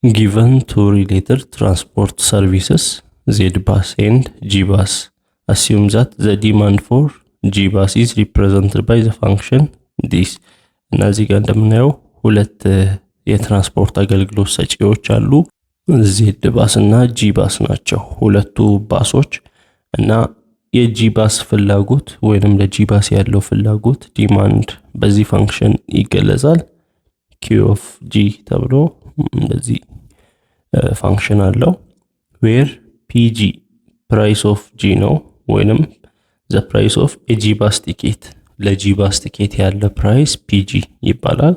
Given two related transport services, Z-bus and G-bus, assume that the demand for G-bus is represented by the function this. እና እዚህ ጋር እንደምናየው ሁለት የትራንስፖርት አገልግሎት ሰጪዎች አሉ። ዜድ ባስ እና ጂ ባስ ናቸው ሁለቱ ባሶች። እና የጂ ባስ ፍላጎት ወይንም ለጂ ባስ ያለው ፍላጎት ዲማንድ በዚህ ፈንክሽን ይገለጻል። q of g ተብሎ እንደዚህ ፈንክሽን አለው። where pg price of g ነው ወይንም the price of a g bus ticket ለጂ ባስ ቲኬት ያለ ፕራይስ pg ይባላል።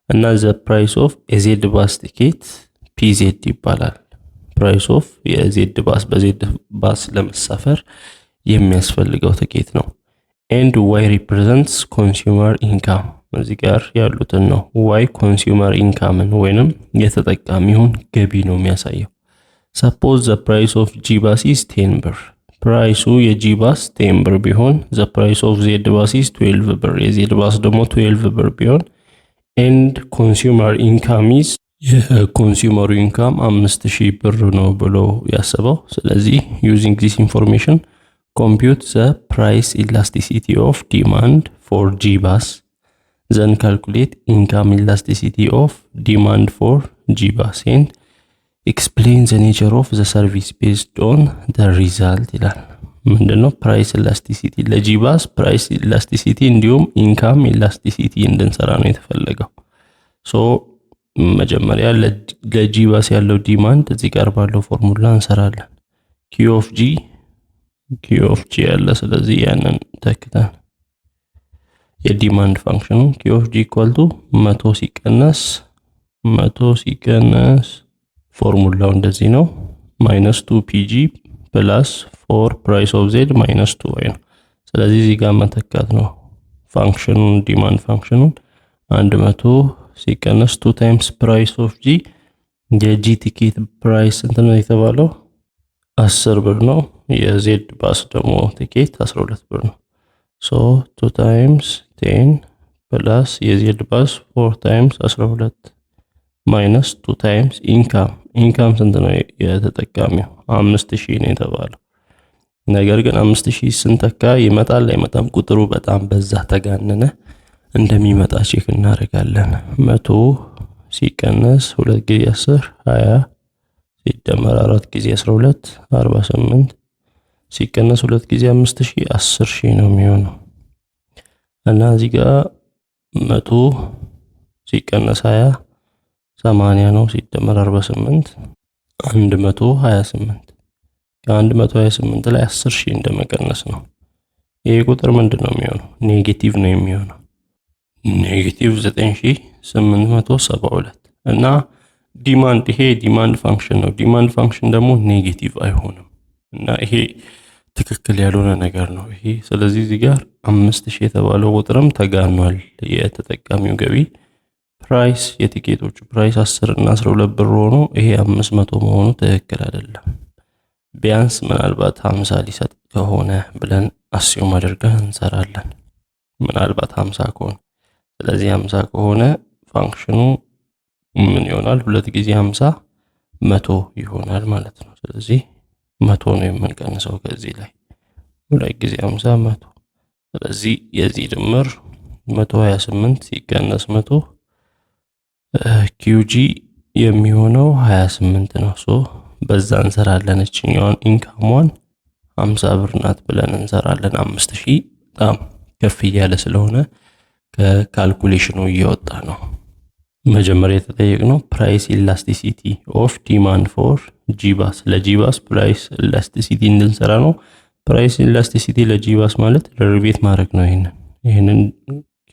እና the price of a z bus ticket pz ይባላል። price of የz ባስ በz ባስ ለመሳፈር የሚያስፈልገው ቲኬት ነው። and y represents consumer income እዚህ ጋር ያሉትን ነው። y consumer income ወይንም የተጠቃሚውን ገቢ ነው የሚያሳየው። suppose the price of g bus is 10 ብር ፕራይሱ የጂ ባስ 10 ብር ቢሆን the price of z bus is 12 ብር የz ባስ ደግሞ 12 ብር ቢሆን and consumer income is የኮንሱመሩ ኢንካም 5000 ብር ነው ብሎ ያሰበው። ስለዚህ using this information compute the price elasticity of demand for G bus, then calculate income elasticity of demand for G bus and explain the nature of the service based on the result ይላል። ምንድነው ፕራይስ ኢላስቲሲቲ ለጂ ባስ ፕራይስ ኢላስቲሲቲ እንዲሁም ኢንካም ኢላስቲሲቲ እንድንሰራ ነው የተፈለገው። ሶ መጀመሪያ ለጂ ባስ ያለው ዲማንድ እዚህ ጋር ባለው ፎርሙላ እንሰራለን። q of g ያለ ስለዚህ ያንን ተክተን የዲማንድ ፋንክሽኑ q of g equal to 100 ሲቀነስ ፎርሙላው እንደዚህ ነው -2pg plus 4 price of z minus 2y ነው። ስለዚህ እዚህ ጋር መተካት ነው ፋንክሽኑን ዲማንድ ፋንክሽኑን 100 ሲቀነስ 2 times price of g የጂ ቲኬት ፕራይስ እንትን ነው የተባለው 10 ብር ነው። የዜድ ባስ ደግሞ ቲኬት 12 ብር ነው። ሶ 2 times 10 plus የዜድ ባስ 4 times 12 minus 2 times ኢንካም ስንት ነው የተጠቃሚው 5000 ነው የተባለው። ነገር ግን 5000 ስንተካ ይመጣል አይመጣም ቁጥሩ በጣም በዛ ተጋነነ እንደሚመጣ ቼክ እናደርጋለን። 100 ሲቀነስ 2 ጊዜ 10 20 ሲደመር 4 ጊዜ 12 48 ሲቀነስ 2 ጊዜ 5000 10000 ነው የሚሆነው። እና እዚህ ጋር 100 ሲቀነስ 20 80 ነው ሲደመር 48 128 ከ128 ላይ 10000 እንደመቀነስ ነው። ይሄ ቁጥር ምንድነው የሚሆነው ኔጌቲቭ ነው የሚሆነው ኔጌቲቭ 9872 እና ዲማንድ ይሄ ዲማንድ ፋንክሽን ነው። ዲማንድ ፋንክሽን ደግሞ ኔጌቲቭ አይሆንም እና ይሄ ትክክል ያልሆነ ነገር ነው ይሄ። ስለዚህ እዚህ ጋር 5000 የተባለው ቁጥርም ተጋኗል። የተጠቃሚው ገቢ ፕራይስ የቲኬቶቹ ፕራይስ 10 እና 12 ብር ሆኖ ይሄ 500 መሆኑ ትክክል አይደለም። ቢያንስ ምናልባት 50 ሊሰጥ ከሆነ ብለን አስዩም አድርገን እንሰራለን። ምናልባት 50 ከሆነ ስለዚህ 50 ከሆነ ፋንክሽኑ ምን ይሆናል 2 ጊዜ 50 100 ይሆናል ማለት ነው። ስለዚህ 100 ነው የምንቀንሰው ከዚህ ላይ 2 ጊዜ 50 100 ስለዚህ የዚህ ድምር 128 ሲቀነስ 100 QG የሚሆነው 28 ነው። ሶ በዛ እንሰራለን እቺኛውን ኢንካሟን 50 ብር ናት ብለን እንሰራለን። 5000 በጣም ከፍ ያለ ስለሆነ ከካልኩሌሽኑ እየወጣ ነው። መጀመሪያ የተጠየቅነው ፕራይስ ኢላስቲሲቲ ኦፍ ዲማንድ ፎር ጂባስ ለጂባስ ፕራይስ ኢላስቲሲቲ እንድንሰራ ነው። ፕራይስ ኢላስቲሲቲ ለጂባስ ማለት ደሪቬት ማድረግ ነው። ይሄንን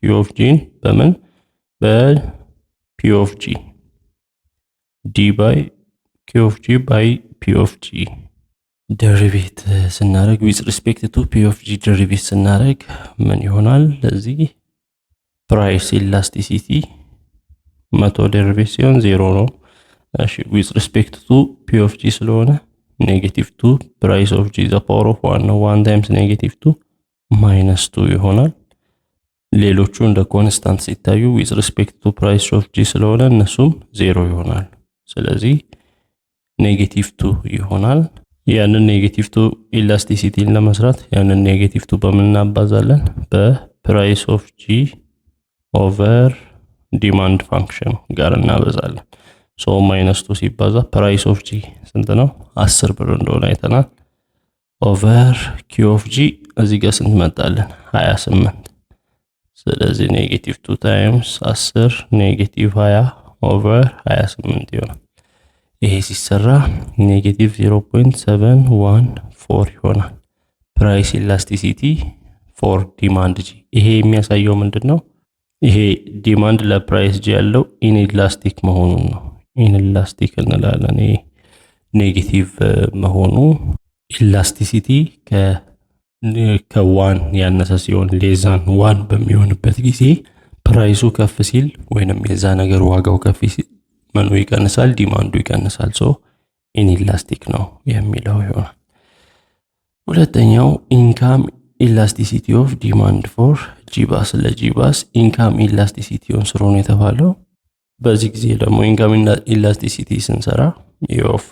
q of g በምን በp of g d by q of g by p of g ደሪቬት ስናደርግ with respect to p of g ደሪቬት ስናደርግ ምን ይሆናል? ለዚህ ፕራይስ ኢላስቲሲቲ 100 ደሪቬት ሲሆን 0 ነው። እሺ with respect to p of g ስለሆነ -2 price of g the power of 1 ነው። 1 times -2 -2 ይሆናል። ሌሎቹ እንደ ኮንስታንት ሲታዩ with respect to price of g ስለሆነ እነሱም 0 ይሆናል። ስለዚህ -2 ይሆናል። ያንን -2 ኢላስቲሲቲን ለመስራት ያንን -2 በምን እናባዛለን? በፕራይስ ኦፍ ጂ ኦቨር ዲማንድ ፋንክሽን ጋር እናበዛለን። ሶ -2 ሲባዛ ፕራይስ ኦፍ ጂ ስንት ነው? 10 ብር እንደሆነ አይተናል። ኦቨር ኪው ኦፍ ጂ እዚህ ጋር ስንት መጣለን? 28። ስለዚህ -2 ታይምስ 10 -20 ኦቨር 28 ይሆናል። ይሄ ሲሰራ -0.714 ይሆናል። ፕራይስ ኢላስቲሲቲ ፎር ዲማንድ ጂ። ይሄ የሚያሳየው ምንድነው? ይሄ ዲማንድ ለፕራይስ ጂ ያለው ኢንኢላስቲክ መሆኑን ነው። ኢንኢላስቲክ እንላለን። ይሄ ኔጌቲቭ መሆኑ ኢላስቲሲቲ ከ1 ያነሰ ሲሆን ሌዛን 1 በሚሆንበት ጊዜ ፕራይሱ ከፍ ሲል ወይንም የዛ ነገር ዋጋው ከፍ ሲል መኑ ይቀንሳል፣ ዲማንዱ ይቀንሳል። ሶ ኢንኢላስቲክ ነው የሚለው ይሆናል። ሁለተኛው ኢንካም ኢላስቲሲቲ ኦፍ ዲማንድ ፎር ጂባስ። ለጂባስ ኢንካም ኢላስቲሲቲውን ስሩ ነው የተባለው። በዚህ ጊዜ ደግሞ ኢንካም ኢላስቲሲቲ ስንሰራ ኦፍ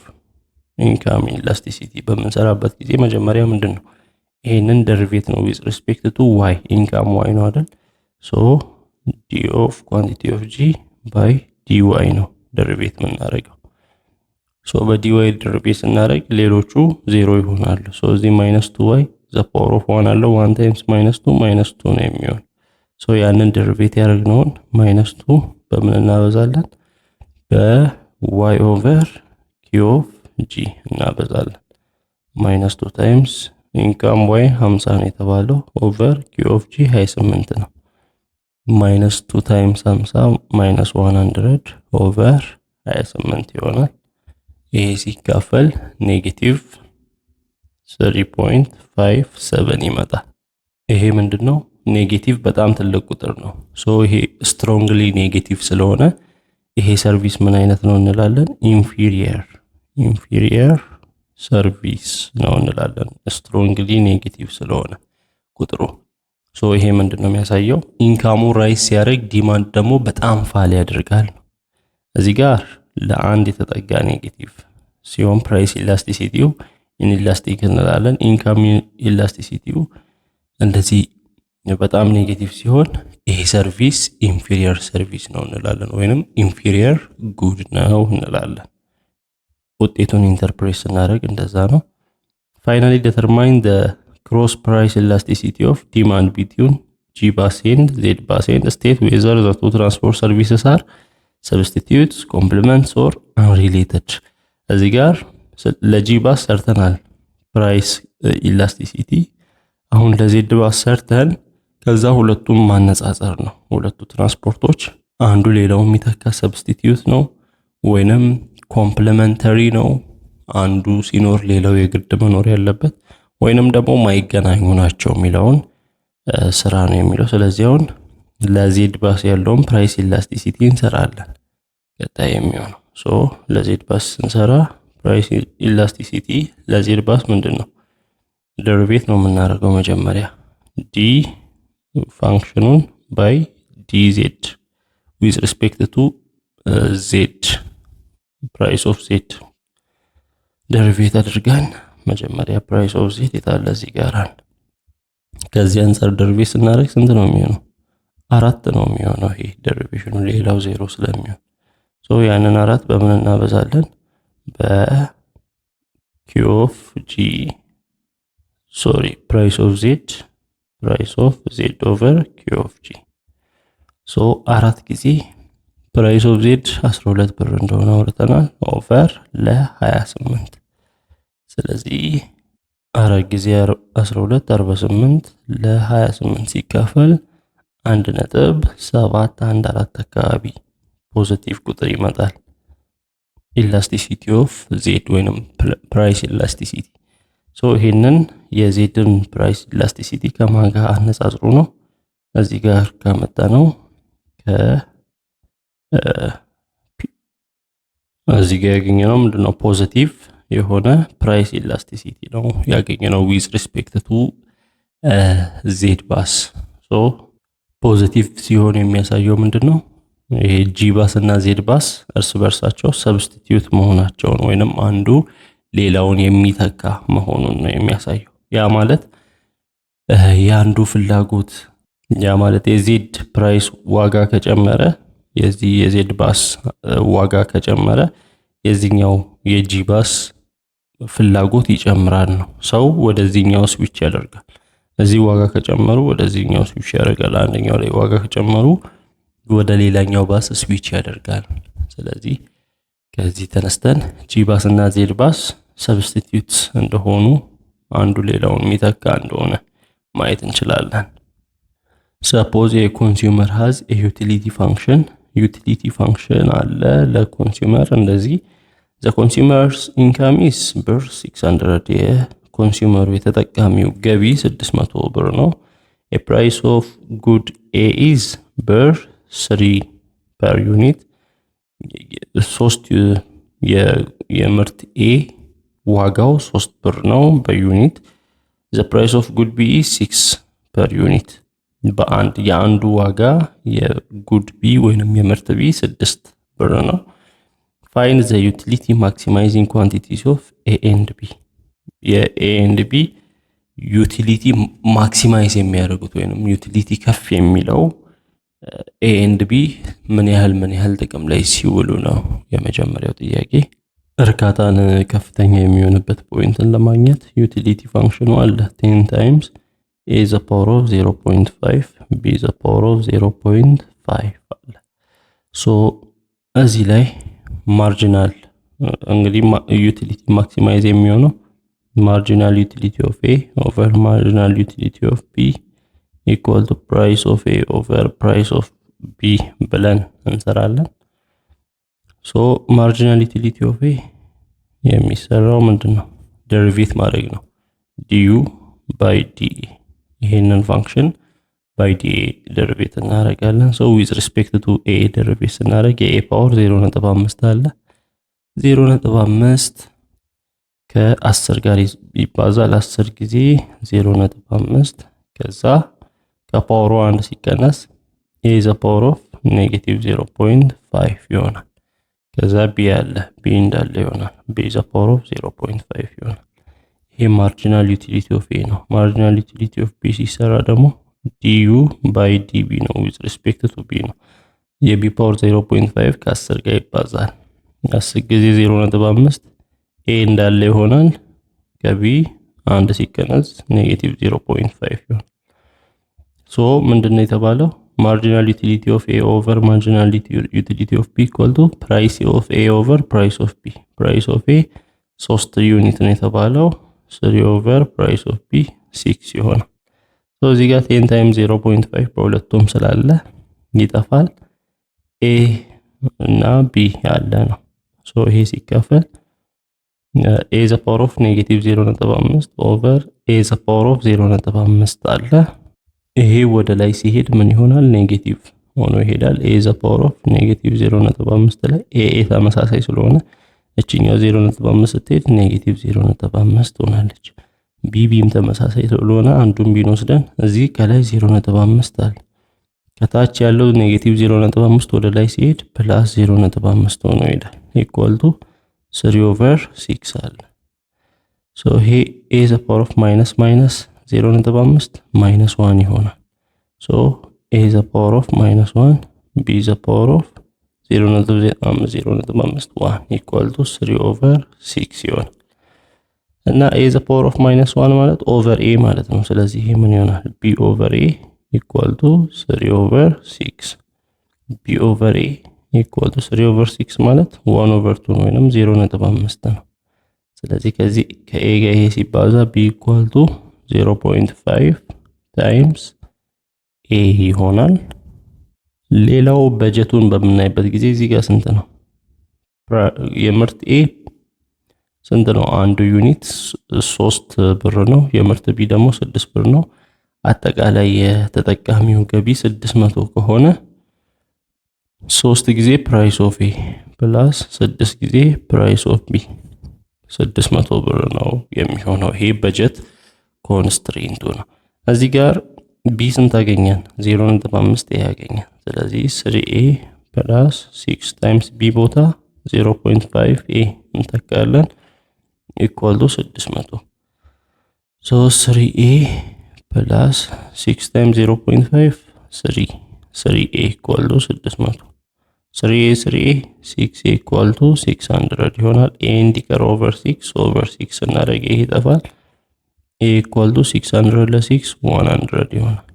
ኢንካም ኢላስቲሲቲ በምንሰራበት ጊዜ መጀመሪያ ምንድነው? ይሄንን ደሪቬት ነው with respect to y ኢንካም y ነው አይደል? ሶ d of quantity of g by dy ነው ደሪቬት የምናደርገው። ሶ በdy ደሪቬት ስናደርግ ሌሎቹ 0 ይሆናሉ። ሶ እዚህ -2y the power of 1 አለው 1 times -2 -2 ነው የሚሆን። ሶ ያንን ደሪቬት ያደርግነውን -2 በምን እናበዛለን? በy over q of g እናበዛለን። -2 times ኢንካም y 50 ነው የተባለው ኦቨር q of g 28 ነው። -2 times 50 -100 ኦቨር 28 ይሆናል። ይሄ ሲካፈል -3.57 ይመጣል። ይሄ ምንድነው? ኔጌቲቭ በጣም ትልቅ ቁጥር ነው። ሶ ይሄ ስትሮንግሊ ኔጌቲቭ ስለሆነ ይሄ ሰርቪስ ምን አይነት ነው እንላለን? ኢንፊሪየር ሰርቪስ ነው እንላለን። ስትሮንግሊ ኔጌቲቭ ስለሆነ ቁጥሩ። ሶ ይሄ ምንድነው የሚያሳየው? ኢንካሙ ራይስ ሲያደርግ ዲማንድ ደግሞ በጣም ፋል ያደርጋል። እዚህ ጋር ለአንድ የተጠጋ ኔጌቲቭ ሲሆን ፕራይስ ኢላስቲሲቲው ኢንኢላስቲክ እንላለን። ኢንካም ኢላስቲሲቲው እንደዚህ በጣም ኔጌቲቭ ሲሆን ይሄ ሰርቪስ ኢንፊሪየር ሰርቪስ ነው እንላለን፣ ወይንም ኢንፊሪየር ጉድ ነው እንላለን። ውጤቱን ኢንተርፕሬት ስናደርግ እንደዛ ነው። ፋይናሊ ዲተርማይን ዘ ክሮስ ፕራይስ ኢላስቲሲቲ ኦፍ ዲማንድ ቢትዊን ጂ ባስ ኤንድ ዜድ ባስ ኤንድ ስቴት ዌዘር ዘ ቱ ትራንስፖርት ሰርቪስስ አር ሰብስቲቲዩትስ ኮምፕሊመንትስ ኦር አንሪሌትድ። እዚህ ጋር ለጂ ባስ ሰርተናል ፕራይስ ኢላስቲሲቲ። አሁን ለዜድ ባስ ሰርተን ከዛ ሁለቱም ማነጻጸር ነው። ሁለቱ ትራንስፖርቶች አንዱ ሌላው የሚተካ ሰብስቲቲዩት ነው ወይንም ኮምፕሊመንተሪ ነው። አንዱ ሲኖር ሌላው የግድ መኖር ያለበት ወይንም ደግሞ ማይገናኙ ናቸው የሚለውን ስራ ነው የሚለው። ስለዚህ አሁን ለዜድ ባስ ያለውን ፕራይስ ኢላስቲሲቲ እንሰራለን። ቀጣይ የሚሆነው ሶ ለዜድ ባስ ስንሰራ ፕራይስ ኢላስቲሲቲ ለዜድ ባስ ምንድነው? ደሪቬት ነው የምናደርገው መጀመሪያ ዲ ፋንክሽኑን ባይ ዲዜድ with respect to ዜድ ፕራይስ ኦፍ ዜድ ደሪቬት አድርገን መጀመሪያ ፕራይስ ኦፍ ዜድ የታለ እዚህ ጋር አለ። ከዚህ አንፃር ደሪቬት ስናደርግ ስንት ነው የሚሆነው? 4 ነው የሚሆነው። ይሄ ደሪቬሽኑ ሌላው 0 ስለሚሆን ሶ ያንን 4 በምን እናበዛለን? በq of g ፕራይስ ኦፍ ዜድ ኦቨር q of g። ሶ 4 ጊዜ ፕራይስ ኦፍ ዜድ 12 ብር እንደሆነ አውርተናል ኦቨር ለ28። ስለዚህ 4 ጊዜ 12 48 ለ28 ሲካፈል 1.714 አካባቢ ፖዚቲቭ ቁጥር ይመጣል። ኢላስቲሲቲ ኦፍ ዜድ ወይንም ፕራይስ ኢላስቲሲቲ። ሶ ይሄንን የዜድን ፕራይስ ኢላስቲሲቲ ከማን ጋር አነጻጽሩ ነው? እዚህ ጋር ከመጣ ነው እዚህ ጋር ያገኘነው ምንድነው? ፖዚቲቭ የሆነ ፕራይስ ኢላስቲሲቲ ነው ያገኘነው with respect to ዜድ ባስ። ሶ ፖዚቲቭ ሲሆን የሚያሳየው ምንድነው? ይሄ ጂ ባስ እና ዜድ ባስ እርስ በርሳቸው ሰብስቲቲዩት መሆናቸውን ወይንም አንዱ ሌላውን የሚተካ መሆኑን ነው የሚያሳየው። ያ ማለት የአንዱ ፍላጎት ያ ማለት የዜድ ፕራይስ ዋጋ ከጨመረ የዚህ የዜድ ባስ ዋጋ ከጨመረ የዚህኛው የጂ ባስ ፍላጎት ይጨምራል ነው። ሰው ወደዚህኛው ስዊች ያደርጋል። እዚህ ዋጋ ከጨመሩ ወደዚህኛው ስዊች ያደርጋል። አንደኛው ላይ ዋጋ ከጨመሩ ወደ ሌላኛው ባስ ስዊች ያደርጋል። ስለዚህ ከዚህ ተነስተን ጂ ባስ እና ዜድ ባስ ሰብስቲቲዩትስ እንደሆኑ አንዱ ሌላውን የሚተካ እንደሆነ ማየት እንችላለን። ሰፖዝ የኮንሱመር ሃዝ ዩቲሊቲ ፋንክሽን አለ ለኮንሱመር እንደዚህ the consumer's income is ብር 600 የኮንሱመሩ የተጠቃሚው ገቢ 600 ብር ነው። a price of good A is ብር 3 per unit 3 የምርት A ዋጋው 3 ብር ነው በዩኒት the price of good B is 6 per unit የአንዱ ዋጋ የጉድ ቢ ወይንም የምርት ቢ 6 ብር ነው። find the utility maximizing quantities of A and B የA and B ዩቲሊቲ ማክሲማይዝ የሚያደርጉት ወይንም ዩቲሊቲ ከፍ የሚለው A and B ምን ያህል ጥቅም ላይ ሲውሉ ነው የመጀመሪያው ጥያቄ። እርካታን ከፍተኛ የሚሆንበት ፖይንትን ለማግኘት ዩቲሊቲ ፋንክሽኑ አለ 10 times A is the power of 0.5 B is the power of 0.5 አለ። ሶ እዚህ ላይ ማርጂናል እንግዲህ ዩቲሊቲ ማክሲማይዝ የሚሆነው ማርጂናል ዩቲሊቲ ኦፍ A ኦቨር ማርጂናል ዩቲሊቲ ኦፍ B ኢኳል ቱ ፕራይስ ኦፍ A ኦቨር ፕራይስ ኦፍ B ብለን እንሰራለን። ሶ ማርጂናል ዩቲሊቲ ኦፍ A የሚሰራው ምንድነው? ዴሪቬት ማድረግ ነው du by dA ይሄንን ፋንክሽን by dA ዴሪቬት እናደርጋለን። ሶ with respect to A ዴሪቬት ስናደርግ የA ፓወር 0.5 አለ 0.5 ከ10 ጋር ይባዛል 10 ጊዜ 0.5 ከዛ ከፓወሩ 1 ሲቀነስ A is a power of negative 0.5 ይሆናል። ከዛ B አለ B እንዳለ ይሆናል B is a power of 0.5 ይሆናል። ይሄ ማርጂናል ዩቲሊቲ ኦፍ A ነው። ማርጂናል ዩቲሊቲ ኦፍ B ሲሰራ ደግሞ du by dB ነው with respect to B ነው። የB ፓወር 0.5 ከ10 ጋር ይባዛል 10 ጊዜ 0.5 A እንዳለ ይሆናል ከB 1 ሲቀነስ ኔጌቲቭ 0.5 ይሆናል። ሶ ምንድነው የተባለው? marginal utility of A over marginal utility of B equal to price of A over price of B price of A 3 ዩኒት ነው የተባለው 3 over price of B 6 ይሆናል። ሶ እዚህ ጋር 10 times 0.5 በሁለቱም ስላለ ይጠፋል A እና B ያለ ነው። ሶ ይሄ ሲከፈል A is a power of negative 0.5 over A is a power of 0.5 አለ ይሄ ወደ ላይ ሲሄድ ምን ይሆናል? ኔጌቲቭ ሆኖ ይሄዳል። A is a power of negative 0.5 ላይ A ተመሳሳይ ስለሆነ እቺኛው 0.5 ስትሄድ ኔጌቲቭ 0.5 ሆናለች። ቢም ተመሳሳይ ስለሆነ አንዱን ቢን ወስደን እዚህ ከላይ 0.5 አለ ከታች ያለው ኔጌቲቭ 0.5 ወደ ላይ ሲሄድ ፕላስ 0.5 ሆኖ ይሄዳል ኢኳል ቱ 3 over 6 አለ። ሶ ይሄ A is a power of minus 0.5 minus 1 ይሆናል። ሶ A is a power of minus 1 B is a power of 0.5 1 equal to 3 over 6 ይሆናል። እና A is a power of minus 1 ማለት over A ማለት ነው። ስለዚህ ይሄ ምን ይሆናል? B over A equal to 3 over 6 B over A equal to 3 over 6 ማለት 1 over 2 ነው ወይንም 0.5 ነው። ስለዚህ ከዚህ ከA ጋር ይሄ ሲባዛ B equal to 0.5 times A ይሆናል። ሌላው በጀቱን በምናይበት ጊዜ እዚህ ጋር ስንት ነው? የምርት A ስንት ነው? አንዱ ዩኒት 3 ብር ነው። የምርት B ደግሞ 6 ብር ነው። አጠቃላይ የተጠቃሚው ገቢ 600 ከሆነ 3 ጊዜ ፕራይስ ኦፍ A ፕላስ 6 ጊዜ ፕራይስ ኦፍ B 600 ብር ነው የሚሆነው። ይሄ በጀት ኮንስትሬንቱ ነው። እዚህ ጋር B ስንት አገኘን? 0.5 A ያገኘን። ስለዚህ 3A ፕላስ 6 ታይምስ ቢ ቦታ 0.5 ኤ እንተካለን ኢኳል ቱ 600 ሶ 3a ፕላስ 6 ታይምስ 0.5 3a ኢኳል ቱ 600 3a 6a ኢኳል ቱ 600 ይሆናል። a እንዲቀር ኦቨር 6 እናደርግ ይሄ ይጠፋል። a ኢኳል ቱ 600 ለ6 100 ይሆናል።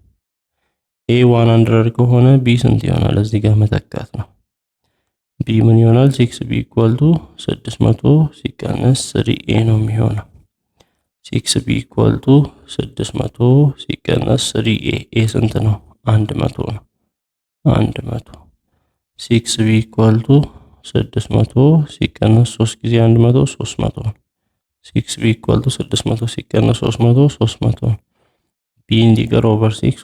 a 100 ከሆነ b ስንት ይሆናል? እዚህ ጋር መተካት ነው። b ምን ይሆናል? 6b ኢኳል ቱ 600 ሲቀነስ 3a ነው የሚሆነው። 6b ኢኳል ቱ 600 ሲቀነስ 3a a ስንት ነው? 100 ነው። 100 6b ኢኳል ቱ 600 ሲቀነስ 3 ጊዜ 100 300 ነው። 6b ኢኳል ቱ 600 ሲቀነስ 300 b እንዲቀር ኦቨር 6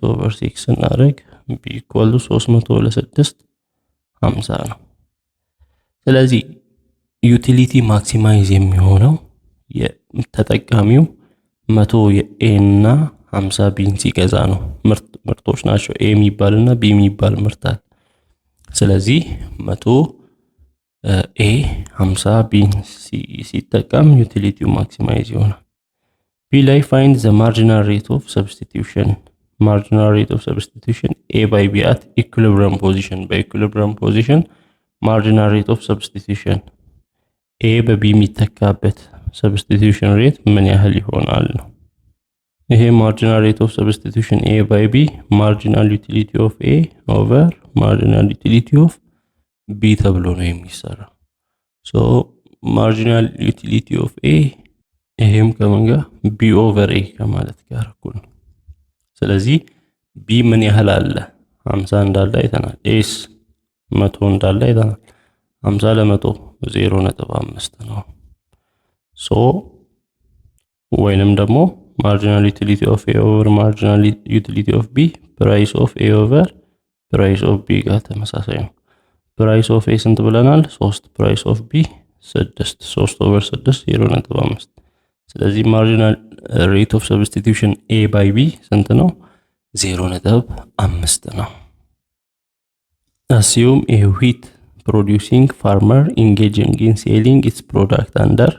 እናደርግ b ኢኳል ቱ 300 ለ6 50 ነው። ስለዚህ ዩቲሊቲ ማክሲማይዝ የሚሆነው ተጠቃሚው 100 የኤ እና 50 ቢን ሲገዛ ነው። ምርቶች ናቸው ኤ የሚባልና ቢ የሚባል ምርት አለ። ስለዚህ 100 ኤ 50 ቢን ሲጠቀም ዩቲሊቲው ማክሲማይዝ ይሆናል። ቢ ላይ find the marginal rate of substitution a by b at equilibrium position በኢኩሊብሪየም ፖዚሽን marginal rate of substitution a በb የሚተካበት substitution rate ምን ያህል ይሆናል ነው። ይሄ marginal rate of substitution a by b marginal utility of a over marginal utility of b ተብሎ ነው የሚሰራው። so marginal utility of a ይሄም ከምን ጋር b over a ከማለት ጋር እኩል ነው። ስለዚህ b ምን ያህል አለ? 50 እንዳለ አይተናል። ኤስ 100 እንዳለ አይተናል። 50 ለ100 0.5 ነው። ሶ ወይንም ደግሞ marginal utility of a over marginal utility of b price of a over price of b ጋር ተመሳሳይ ነው። price of a ስንት ብለናል? 3 price of b 6 3 over 6 0.5 ስለዚህ marginal rate of substitution a by b ስንት ነው? 0.5 ነው። assume a wheat producing farmer engaging in selling its product under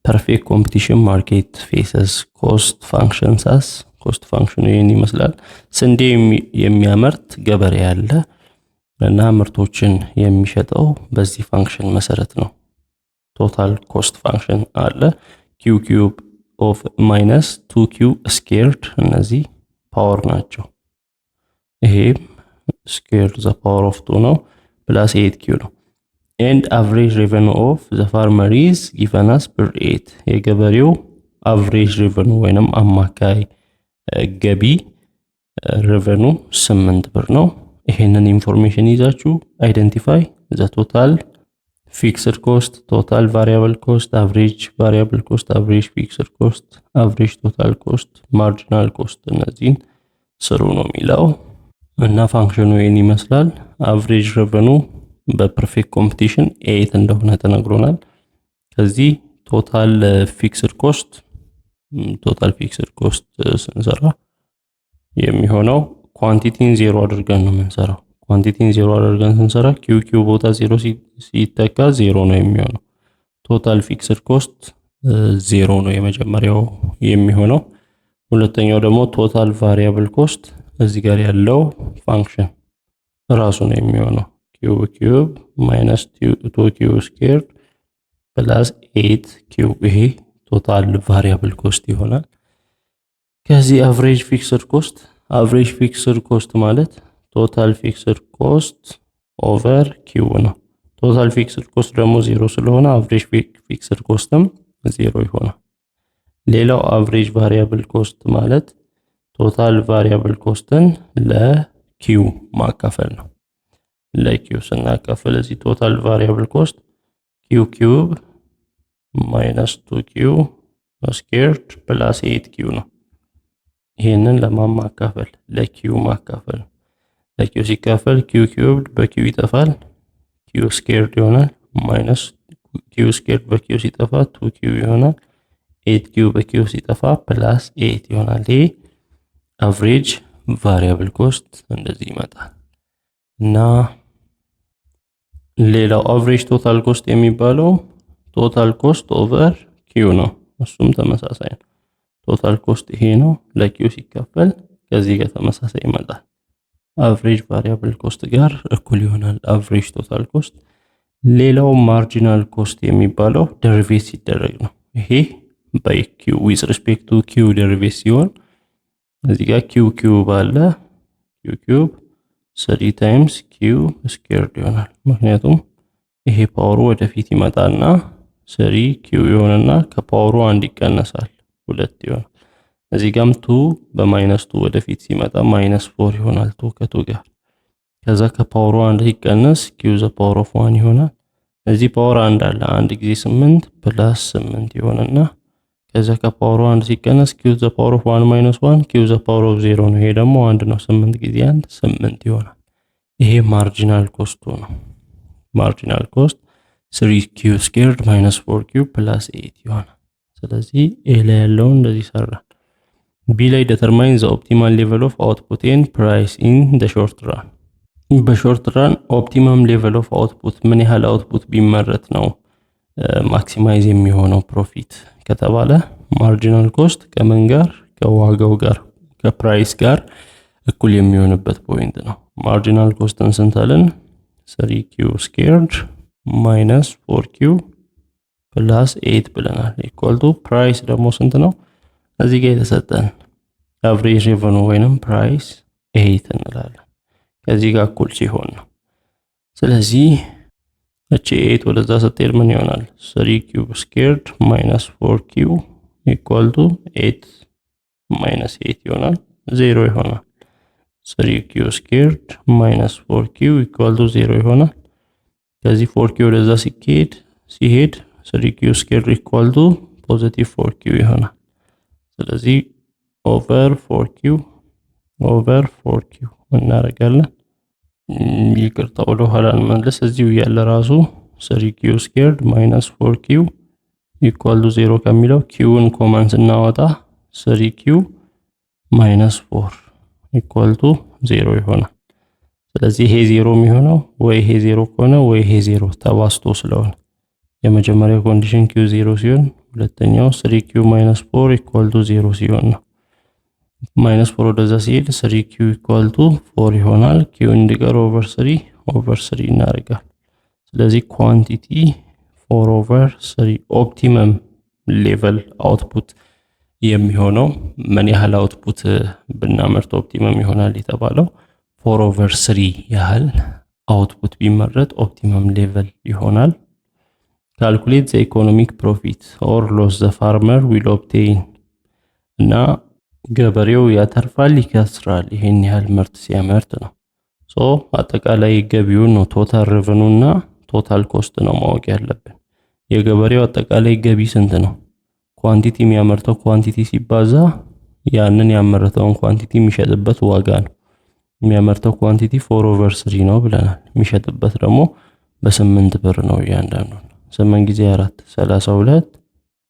perfect competition market faces cost functions as cost function ይሄን ይመስላል። ስንዴ የሚያመርት ገበሬ ያለ እና ምርቶችን የሚሸጠው በዚህ ፋንክሽን መሰረት ነው። ቶታል ኮስት ፋንክሽን አለ q cube of minus 2q squared እነዚህ ፓወር ናቸው። ይሄ squared the power of 2 ነው plus 8q ነው። and average revenue of the farmer is given as per 8 የገበሬው average revenue ወይንም አማካይ ገቢ revenue 8 ብር ነው። ይሄንን ኢንፎርሜሽን ይዛችሁ identify the total fixed cost, total variable cost, average variable cost, average fixed cost, average total cost, marginal cost እነዚህን ስሩ ነው የሚለው እና ፋንክሽኑ ይሄን ይመስላል። average revenue በፐርፌክት ኮምፒቲሽን 8 እንደሆነ ተነግሮናል። ከዚህ ቶታል ፊክስድ ኮስት ስንሰራ የሚሆነው ኳንቲቲን 0 አድርገን ነው የምንሰራው። ኳንቲቲን 0 አድርገን ስንሰራ q ቦታ 0 ሲተካ 0 ነው የሚሆነው። ቶታል ፊክስድ ኮስት 0 ነው የመጀመሪያው የሚሆነው። ሁለተኛው ደግሞ ቶታል ቫሪያብል ኮስት እዚህ ጋር ያለው ፋንክሽን ራሱ ነው የሚሆነው cube minus 2q squared plus 8q ይሄ ቶታል ቫሪያብል ኮስት ይሆናል። ከዚህ average fixed cost ማለት ቶታል ፊክስድ ኮስት ኦቨር q ነው። ቶታል ፊክስድ ኮስት ደግሞ 0 ስለሆነ average fixed costም 0 ይሆናል። ሌላው average variable cost ማለት ቶታል variable costን ለq ማካፈል ነው። ለq ስናካፍል እዚህ ቶታል variable cost q cube minus 2q squared plus 8q ነው። ይሄንን ለማካፈል ለq ማካፈል ለq ሲካፈል q cubed በq ይጠፋል q squared ይሆናል minus q squared በq ሲጠፋ 2q ይሆናል 8q በq ሲጠፋ plus 8 ይሆናል። ይሄ average variable cost እንደዚህ ይመጣል እና ሌላው አቨሬጅ ቶታል ኮስት የሚባለው ቶታል ኮስት ኦቨር ኪው ነው። እሱም ተመሳሳይ ነው። ቶታል ኮስት ይሄ ነው፣ ለኪው ሲከፈል ከዚህ ጋር ተመሳሳይ ይመጣል። አቨሬጅ ቫሪያብል ኮስት ጋር እኩል ይሆናል አቨሬጅ ቶታል ኮስት። ሌላው ማርጂናል ኮስት የሚባለው ደሪቬት ሲደረግ ነው። ይሄ በኪው ዊዝ ሪስፔክት ቱ ኪው ደሪቬት ሲሆን እዚህ ጋር ኪው ኪዩብ አለ። ኪው ኪዩብ 3 ታይምስ ኪው ስኩዌርድ ይሆናል። ምክንያቱም ይሄ ፓወሩ ወደፊት ይመጣና 3 ኪው ይሆንና ከፓወሩ 1 ይቀነሳል 2 ይሆናል። እዚህ ጋርም 2 በማይነስ 2 ወደፊት ሲመጣ -4 ይሆናል 2 ከ2 ጋር። ከዛ ከፓወሩ 1 ሲቀነስ ኪው ዘ ፓወር ኦፍ 1 ይሆናል። እዚህ ፓወር 1 አለ 1 ጊዜ 8 ፕላስ 8 ይሆንና ከዛ ከፓወሩ 1 ሲቀነስ ኪው ዘ ፓወር ኦፍ 1 ማይነስ 1 ኪው ዘ ፓወር ኦፍ 0 ነው። ይሄ ደግሞ 1 ነው። 8 ጊዜ 1 8 ይሆናል። ይሄ ማርጂናል ኮስቱ ነው። ማርጂናል ኮስት 3 ኪው ስኩዌርድ ማይነስ 4 ኪው ፕላስ 8 ይሆናል። ስለዚህ ኤ ላይ ያለው እንደዚህ ሰራ። ቢ ላይ ዲተርማይን ዘ ኦፕቲማል ሌቨል ኦፍ አውትፑት ኤንድ ፕራይስ ኢን ዘ ሾርት ራን። በሾርት ራን ኦፕቲማም ሌቨል ኦፍ አውትፑት ምን ያህል አውትፑት ቢመረት ነው ማክሲማይዝ የሚሆነው ፕሮፊት ከተባለ ማርጂናል ኮስት ከምን ጋር ከዋጋው ጋር ከፕራይስ ጋር እኩል የሚሆንበት ፖይንት ነው። ማርጂናል ኮስትን ስንታለን 3 ኪው ስኩዌርድ ማይነስ 4 ኪው ፕላስ 8 ብለናል። ኢኳል ቱ ፕራይስ ደግሞ ስንት ነው? እዚህ ጋር የተሰጠን አቨሬጅ ሬቨኑ ወይንም ፕራይስ 8 እንላለን። ከዚህ ጋር እኩል ሲሆን ነው። ስለዚህ እቺ 8 ወደዛ ስትሄድ ምን ይሆናል? 3 ኪዩብ ስኩዌርድ ማይነስ 4 ኪው ኢኳል ቱ 8 ማይነስ 8 ይሆናል 0 ይሆናል። 3 ኪው ስኩዌርድ ማይነስ 4 ኪው ኢኳል ቱ 0 ይሆናል። ከዚህ 4 ኪው ወደዛ ሲሄድ 3 ኪው ስኩዌርድ ኢኳል ቱ ፖዚቲቭ 4 ኪው ይሆናል። ስለዚህ ኦቨር 4 ኪው እናደርጋለን። ይቅርታ ወደ ኋላ እንመለስ። እዚሁ ያለ ራሱ 3 ኪው ስኩዌርድ ማይነስ 4 ኪው ኢኳል ቱ 0 ከሚለው ኪውን ኮመን ስናወጣ 3 ኪው ማይነስ 4 ኢኳል ቱ 0 ይሆናል። ስለዚህ ይሄ 0 የሚሆነው ወይ ይሄ 0 ከሆነ ወይ ይሄ 0 ተባስቶ ስለሆነ የመጀመሪያው ኮንዲሽን ኪው 0 ሲሆን ሁለተኛው 3 ኪው ማይነስ 4 ኢኳል ቱ 0 ሲሆን ነው። ማይነስ 4 ወደዛ ሲሄድ 3 ኪው ኢኳል ቱ 4 ይሆናል። ኪው እንዲቀር ኦቨር 3 እናደርጋለን። ስለዚህ ኳንቲቲ 4 ኦቨር 3 ኦፕቲመም ሌቨል አውትፑት የሚሆነው ምን ያህል አውትፑት ብናመርት ኦፕቲመም ይሆናል የተባለው 4 ኦቨር 3 ያህል አውትፑት ቢመረት ኦፕቲመም ሌቨል ይሆናል። ካልኩሌት ዘ ኢኮኖሚክ ፕሮፊት ኦር ሎስ ዘ ፋርመር ዊል ኦብቴይን እና ገበሬው ያተርፋል ይከስራል ይሄን ያህል ምርት ሲያመርት ነው። አጠቃላይ ገቢውን ነው ቶታል ሬቨኑ እና ቶታል ኮስት ነው ማወቅ ያለብን። የገበሬው አጠቃላይ ገቢ ስንት ነው? ኳንቲቲ የሚያመርተው ኳንቲቲ ሲባዛ ያንን ያመረተውን ኳንቲቲ የሚሸጥበት ዋጋ ነው። የሚያመርተው ኳንቲቲ 4 ኦቨር 3 ነው ብለናል። የሚሸጥበት ደግሞ በ8 ብር ነው። እያንዳንዱ 8 ጊዜ 4 32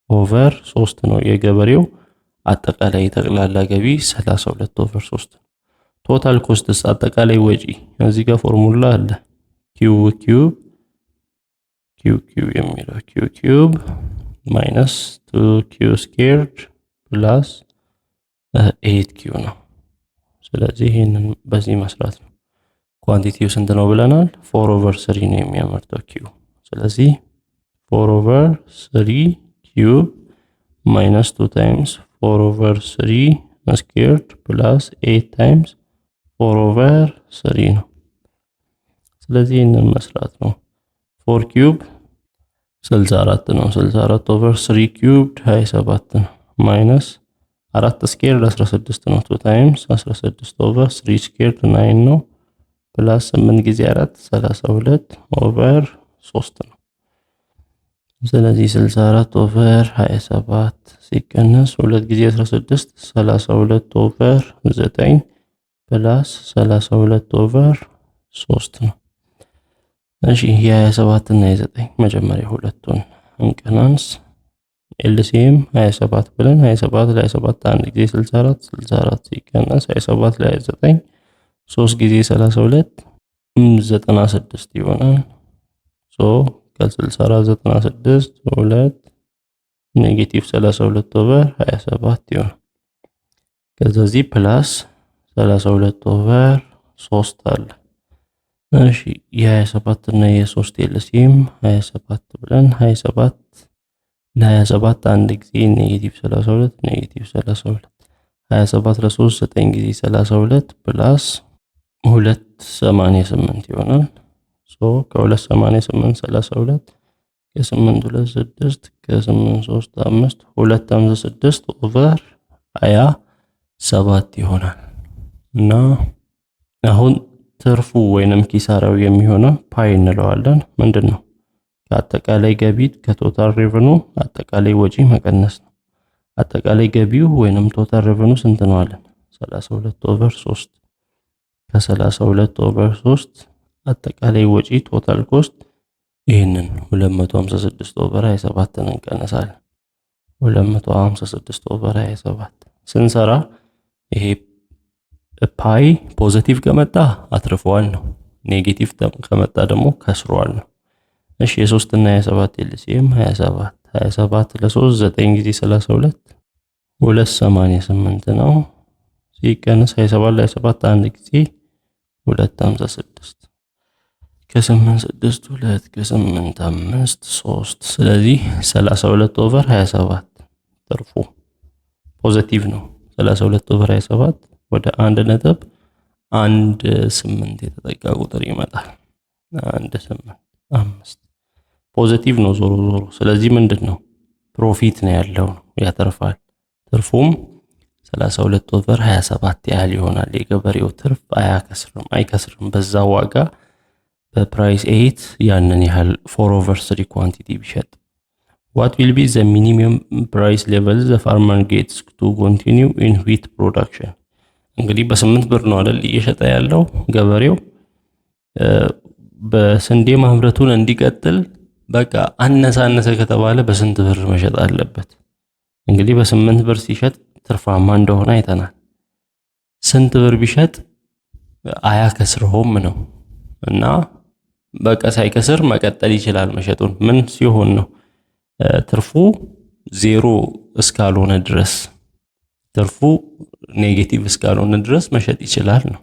ኦቨር 3 ነው የገበሬው አጠቃላይ ጠቅላላ ገቢ 32 ኦቨር 3 ነው። ቶታል ኮስትስ አጠቃላይ ወጪ እዚህ ጋር ፎርሙላ አለ። ኪው የሚለው ኪው ማይነስ 2 ኪው ስኩዌርድ ፕላስ 8 ኪው ነው። ስለዚህ ይሄንን በዚህ መስራት ነው። ኳንቲቲው ስንት ነው ብለናል? 4 ኦቨር 3 ነው የሚያመርተው ኪው። ስለዚህ 4 ኦቨር 3 ኪው ማይነስ 2 ታይምስ 4 ኦቨር 3 ስኩዌርድ ፕላስ 8 ታይምስ 4 ኦቨር 3 ነው። ስለዚህ ይሄንን መስራት ነው። 4 ኪዩብ 64 ነው። 64 ኦቨር 3 ኪዩብድ 27 ነው። ማይነስ 4 ስኩዌርድ 16 ነው። 2 ታይምስ 16 ኦቨር 3 ስኩዌርድ 9 ነው። ፕላስ 8 ጊዜ 4 32 ኦቨር 3 ነው። ስለዚህ 64 ኦቨር 27 ሲቀነስ 2 ጊዜ 16 32 ኦቨር 9 ፕላስ 32 ኦቨር 3 ነው። እሺ የ27 እና የ9 መጀመሪያ ሁለቱን እንቀናንስ። ኤልሲኤም 27 ብለን 27 ላይ 7 አንድ ጊዜ 64 ሲቀነስ 27 ላይ 9 3 ጊዜ 32 96 ይሆናል። ሶ ከ6496 2 ኔጌቲቭ 32 ኦቨር 27 ይሆናል። ከዛ እዚህ ፕላስ 32 ኦቨር 3 አለ። እሺ የ27 እና የ3 ኤልሲኤም 27 ብለን 27 ለ27 አንድ ጊዜ ኔጌቲቭ 32 ኔጌቲቭ 32 27 ለ3 9 ጊዜ 32 ፕላስ 288 ይሆናል። ሶ ከ288 32 ከ8 2 6 ከ8 3 5 256 ኦቨር 27 ይሆናል። እና አሁን ትርፉ ወይንም ኪሳራው የሚሆነው ፓይ እንለዋለን። ምንድነው? ከአጠቃላይ ገቢ ከቶታል ሬቨኑ አጠቃላይ ወጪ መቀነስ ነው። አጠቃላይ ገቢው ወይንም ቶታል ሬቨኑ ስንት ነው አለን? 32 ኦቨር 3 ከ32 ኦቨር 3 አጠቃላይ ወጪ ቶታል ኮስት ይሄንን 256 ኦቨር 27 እንቀነሳለን። 256 ኦቨር 27 ስንሰራ ይሄ ፓይ ፖዚቲቭ ከመጣ አትርፈዋል ነው። ኔጌቲቭ ከመጣ ደግሞ ከስሯል ነው። እሺ የ3 እና የ7 ኤልሲኤም 27 ለ3 9 ጊዜ 32 288 ነው። ሲቀነስ 27 ለ7 አንድ ጊዜ 256 ከ8 6 2 ከ8 5 3 ስለዚህ 32 ኦቨር 27 ትርፉ ፖዚቲቭ ነው። 32 ኦቨር 27 ወደ 1.18 የተጠጋ ቁጥር ይመጣል። 1.85 ፖዚቲቭ ነው ዞሮ ዞሮ። ስለዚህ ምንድነው ፕሮፊት ነው ያለው ነው ያተርፋል። ትርፉም 32 ኦቨር 27 ያህል ይሆናል። የገበሬው ትርፍ አይከስርም። በዛ ዋጋ በፕራይስ 8 ያንን ያህል 4 over 3 ኳንቲቲ ቢሸጥ what will be the minimum price level the farmer gets to continue in wheat production? እንግዲህ በ8 ብር ነው አይደል እየሸጠ ያለው ገበሬው በስንዴ ማምረቱን እንዲቀጥል በቃ አነሰ ከተባለ በስንት ብር መሸጥ አለበት? እንግዲህ በ8 ብር ሲሸጥ ትርፋማ እንደሆነ አይተናል። ስንት ብር ቢሸጥ አያከስረውም ነው እና በቃ ሳይከስር መቀጠል ይችላል መሸጡን። ምን ሲሆን ነው? ትርፉ ዜሮ እስካልሆነ ድረስ ትርፉ ኔጌቲቭ እስካልሆነ ድረስ መሸጥ ይችላል ነው።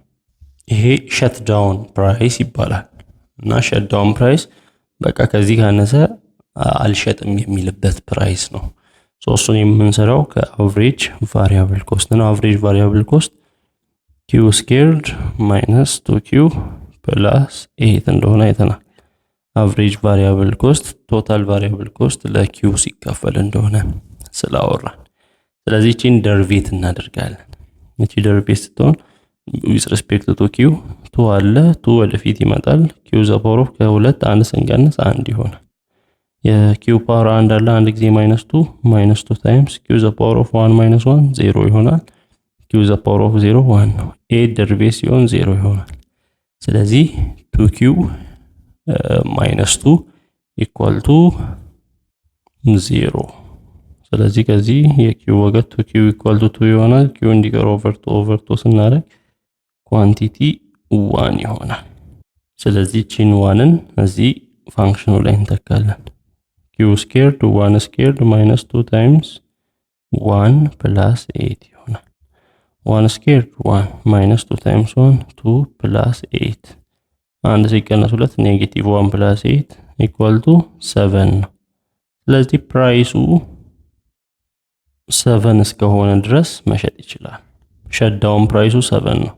ይሄ ሸት ዳውን ፕራይስ ይባላል። እና ሸት ዳውን ፕራይስ በቃ ከዚህ ካነሰ አልሸጥም የሚልበት ፕራይስ ነው። እሱን የምንሰራው ከአቨሬጅ ቫሪያብል ኮስት ነው። አቨሬጅ ቫሪያብል ኮስት q ስኩዌርድ ማይነስ 2q ፕላስ 8 እንደሆነ አይተናል። አቨሬጅ ቫሪያብል ኮስት ቶታል ቫሪያብል ኮስት ለq ሲካፈል እንደሆነ ስላወራን ስለዚህ እቺን ደርቬት እናደርጋለን። እቺ ደርቬት ስትሆን with respect to q 2 አለ 2 ወደፊት ይመጣል። q ዘ ፓወር ኦፍ ከ2 1 ስንቀንስ 1 ይሆናል። የq ፓወር 1 አለ አንድ ጊዜ -2 ታይምስ q ዘ ፓወር ኦፍ 1 1 0 ይሆናል። q ዘ ፓወር ኦፍ 0 1 ነው። a ደርቬት ሲሆን 0 ይሆናል። ስለዚህ 2q -2 ኢኳል ቱ 0። ስለዚህ ከዚህ የq ወገት 2q ኢኳል ቱ 2 ይሆናል። q እንዲቀር ኦቨር 2 ስናደርግ ኳንቲቲ 1 ይሆናል። ስለዚህ ቺን 1ን እዚህ ፋንክሽኑ ላይ እንተካለን። q ስኩዌርድ 1 ስኩዌርድ -2 ታይምስ 1 ፕላስ 8 ይሆናል። 1 ስኩዌርድ 1 -2 ታይምስ 1 2 ፕላስ 8 አንድ ሲቀነስ 2 ኔጌቲቭ 1 ፕላስ 8 ኢኳል ቱ 7 ነው። ስለዚህ ፕራይሱ 7 እስከሆነ ድረስ መሸጥ ይችላል። ሸዳውን ፕራይሱ 7 ነው።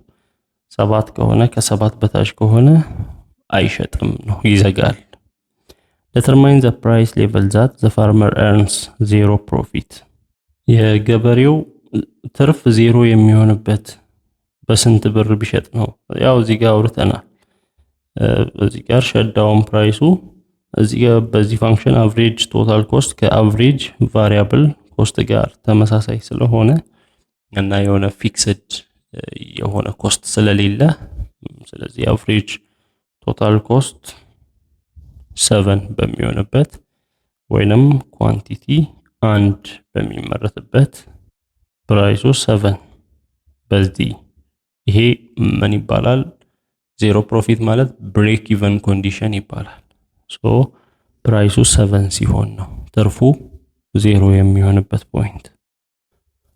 7 ከሆነ ከ7 በታች ከሆነ አይሸጥም ነው ይዘጋል። determine the price level that the farmer earns zero profit የገበሬው ትርፍ 0 የሚሆንበት በስንት ብር ቢሸጥ ነው? ያው እዚህ ጋር አውርተናል። እዚህ ጋር ሸዳውን ፕራይሱ እዚህ ጋር በዚህ ፋንክሽን አቨሬጅ ቶታል ኮስት ከአቨሬጅ ቫሪያብል ኮስት ጋር ተመሳሳይ ስለሆነ እና የሆነ ፊክስድ የሆነ ኮስት ስለሌለ ስለዚህ አቨሬጅ ቶታል ኮስት 7 በሚሆንበት ወይንም ኳንቲቲ 1 በሚመረትበት ፕራይሱ 7 በዚህ ይሄ ምን ይባላል? ዜሮ ፕሮፊት ማለት ብሬክ ኢቨን ኮንዲሽን ይባላል። ሶ ፕራይሱ 7 ሲሆን ነው ትርፉ 0 የሚሆንበት ፖይንት።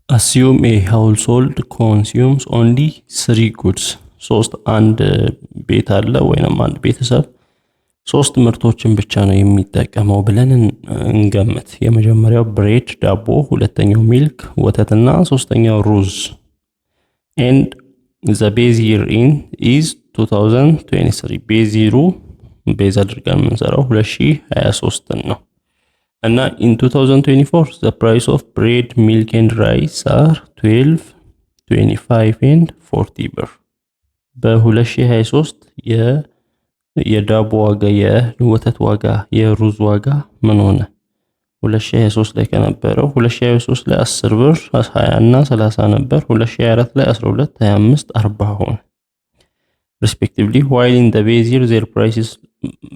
assume a household consumes only 3 goods አንድ ቤት አለ ወይንም አንድ ቤተሰብ 3 ምርቶችን ብቻ ነው የሚጠቀመው ብለን እንገምት። የመጀመሪያው ብሬድ ዳቦ፣ ሁለተኛው ሚልክ ወተትና ሶስተኛው ሩዝ and the base year in is 2023 ቤዝ ይሩ ቤዝ አድርገን የምንሰራው 2023 ነው እና in 2024 the price of bread, milk and rice are 12, 25 and 40 ብር። በ2023 የዳቦ ዋጋ፣ የወተት ዋጋ፣ የሩዝ ዋጋ ምን ሆነ? 2023 ላይ ከነበረው 2023 ላይ 10 ብር 20 እና 30 ነበር። 2024 ላይ 12 25 40 ሆነ respectively while in the base year their prices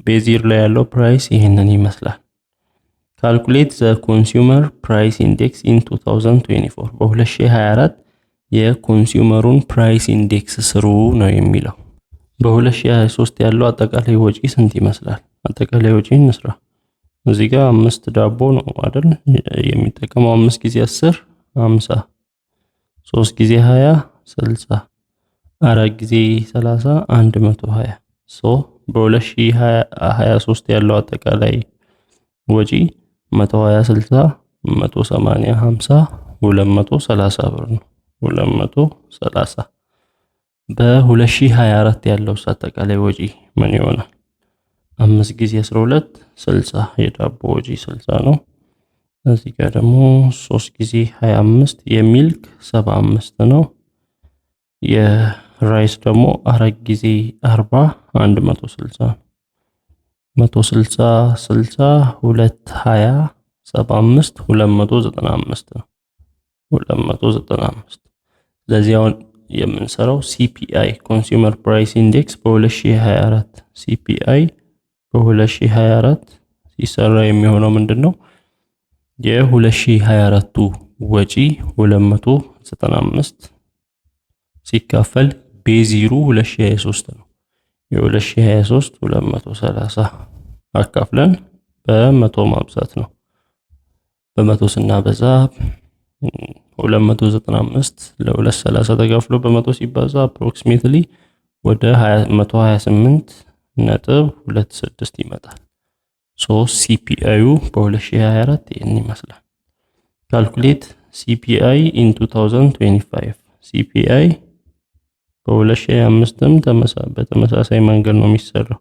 base year ላይ ያለው ፕራይስ ይሄንን ይመስላል። calculate the consumer price index in 2024 በ2024 የኮንሱመሩን ፕራይስ ኢንዴክስ ስሩ ነው የሚለው። በ2023 ያለው አጠቃላይ ወጪ ስንት ይመስላል? አጠቃላይ ወጪ እንስራ። እዚህ ጋር 5 ዳቦ ነው አይደል የሚጠቀመው 5 ጊዜ 10 50 3 ጊዜ 20 60 4 ጊዜ 30 120 ሶ በ2023 ያለው አጠቃላይ ወጪ 120 60 180 50 230 ብር ነው 230። በ2024 ያለው አጠቃላይ ወጪ ምን ይሆናል? 5 ጊዜ 12 60 የዳቦ ወጪ 60 ነው። እዚህ ጋር ደግሞ 3 ጊዜ 25 የሚልክ 75 ነው። የራይስ ደግሞ 4 ጊዜ 40 160 160 60 220 75 295 ነው 295። ስለዚህ አሁን የምንሰራው CPI ኮንሱመር ፕራይስ ኢንዴክስ በ2024 CPI በ2024 ሲሰራ የሚሆነው ምንድነው? የ2024ቱ ወጪ 295 ሲካፈል ቤዚሩ 2023 ነው። የ2023 230 አካፍለን በ100 ማብዛት ነው። በ100 ስናበዛ 295 ለ230 ተካፍሎ በ100 ሲባዛ approximately ወደ 128.26 ይመጣል። ሶ CPI በ2024 ይሄን ይመስላል። ካልኩሌት CPI in 2025 CPI በ2025ም በተመሳሳይ መንገድ ነው የሚሰራው።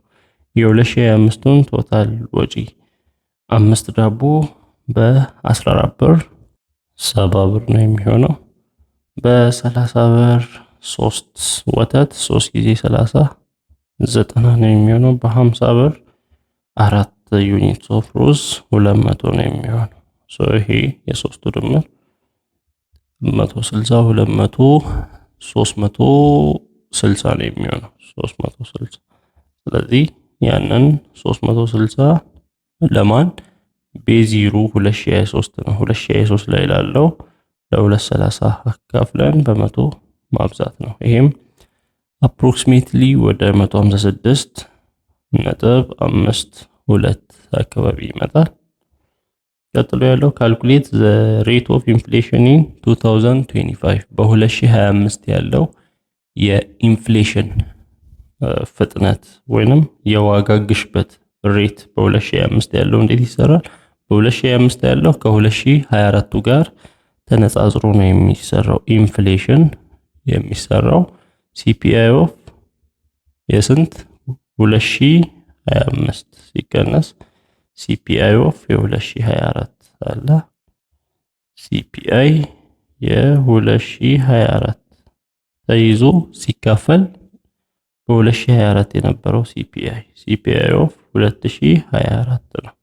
የ2025ቱን ቶታል ወጪ 5 ዳቦ በ14 ብር 70 ብር ነው የሚሆነው። በ30 ብር 3 ወተት 3 ጊዜ 30 90 ነው የሚሆነው። በ50 ብር 4 ዩኒት ኦፍ ሩዝ 200 ነው የሚሆነው። ሶ ይሄ የሶስቱ ድምር 160 200 360 ነው የሚሆነው 360። ስለዚህ ያንን 360 ለማን ቤዚሩ 2023 ነው 2023 ላይ ላለው ለ230 አካፍለን በ100 ማብዛት ነው። ይሄም approximately ወደ 156.52 አካባቢ ይመጣል። ቀጥሎ ያለው calculate the rate of inflation in 2025 በ2025 ያለው የኢንፍሌሽን ፍጥነት ወይንም የዋጋ ግሽበት ሬት በ2025 ያለው እንዴት ይሰራል? በ2025 ያለው ከ2024 ጋር ተነጻጽሮ ነው የሚሰራው። ኢንፍሌሽን የሚሰራው CPI of የስንት 2025 ሲቀነስ CPI of የ2024 አለ። CPI የ2024 ተይዞ ሲካፈል በ2024 የነበረው CPI of 2024 ነው።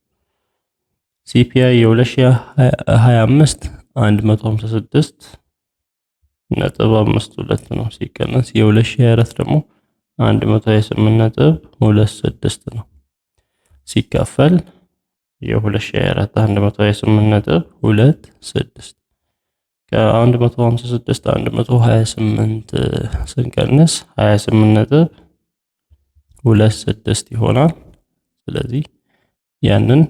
CPI የ2025 156.52 ነው ሲቀነስ የ2024 ደግሞ 128.26 ነው ሲካፈል የ2024 128.26 ከ156 128 ስንቀንስ 28.26 ይሆናል። ስለዚህ ያንን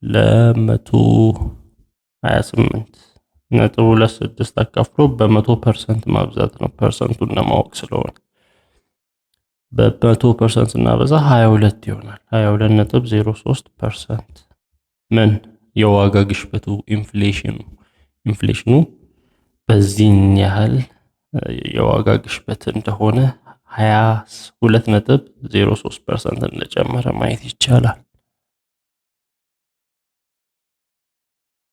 ለ128.26 አካፍሎ በ100% ማብዛት ነው። ፐርሰንቱን ለማወቅ ስለሆነ በ100% ስናበዛ 22 ይሆናል። 22.03% ምን የዋጋ ግሽበቱ ኢንፍሌሽኑ በዚህን ያህል የዋጋ ግሽበት እንደሆነ 22.03% እንደጨመረ ማየት ይቻላል።